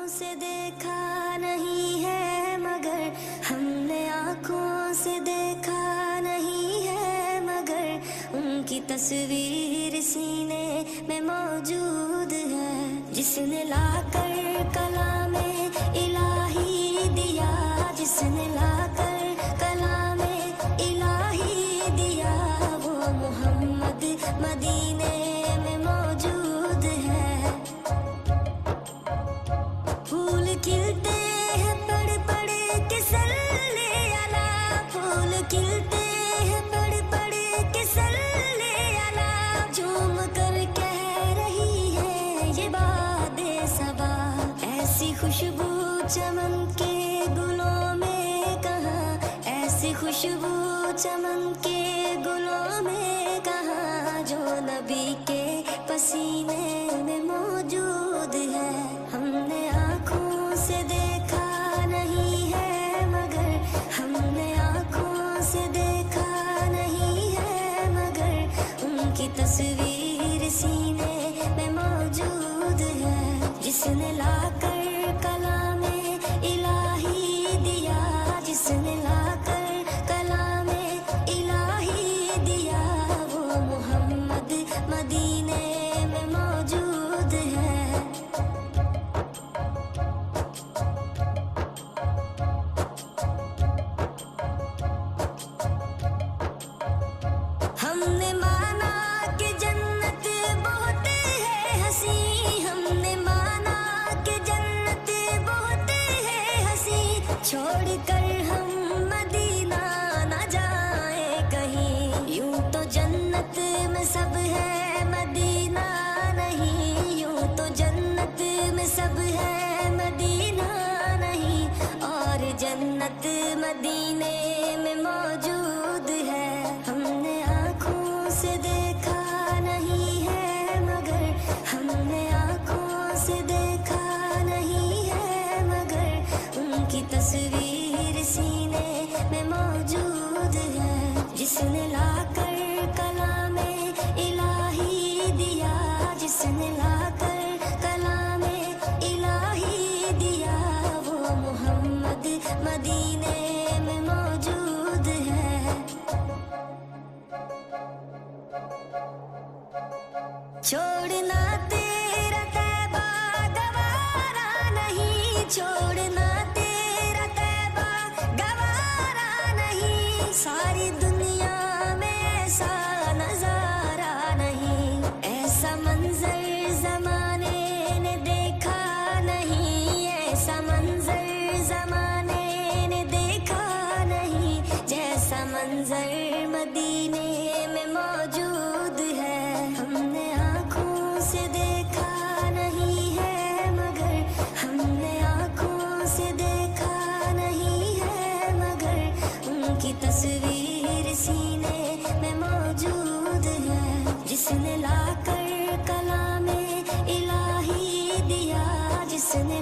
سے دیکھا نہیں ہے مگر ہم نے آنکھوں سے دیکھا نہیں ہے مگر ان کی تصویر سینے میں موجود ہے جس نے لا کر کلام الہی دیا جس نے لا کر کلام الہی دیا وہ محمد مدینے میں موجود ہے پھول کھلتے ہیں پڑھ پڑھ کے صلی علی پھول کھلتے ہیں پڑھ پڑھ کے صلی علی جھوم کر کہہ رہی ہے یہ باد صبا ایسی خوشبو چمن کے گلوں میں کہاں ایسی خوشبو چمن کے گلوں میں کہاں جو نبی کے پسینے میں موجود ہے ہم نے آنکھوں سے دیکھا نہیں ہے مگر ہم نے آنکھوں سے دیکھا نہیں ہے مگر ان کی تصویر سینے میں موجود ہے جس نے لا کر کلام الہی دیا جس نے لا کر کلام الہی دیا وہ محمد مدینے میں موجود ہے ہم نے مانا کہ جنت بہت ہے ہنسی ہم نے مانا کہ جنت بہت ہے ہنسی چھوڑ کر ہم مدینہ نہ جائیں کہیں یوں تو جنت میں سب ہے مدینہ نہیں یوں تو جنت میں سب ہے مدینہ نہیں اور جنت مدینے میں موجود ہے ہم نے آنکھوں سے دیکھا نہیں ہے مگر ہم نے آنکھوں سے دیکھا نہیں ہے مگر ان کی تصویر سینے میں موجود ہے جس نے لا کر کلام الہی دیا جس نے لا کر کلام الہی دیا وہ محمد مدینے میں موجود ہے چھوڑنا تیرا طیبہ گوارا نہیں چھوڑنا تیرا طیبہ گوارا نہیں ساری دنیا میں ایسا نظارہ نہیں ایسا منظر زمانے نے دیکھا نہیں ایسا منظر زمانے نے دیکھا نہیں جیسا منظر مدینے میں موجود ہے ہم نے آنکھوں سے دیکھا نہیں ہے مگر ہم نے آنکھوں سے دیکھا نہیں ہے مگر ان کی تصویر سینے میں موجود ہے جس نے لا کر کلام الہی دیا جس نے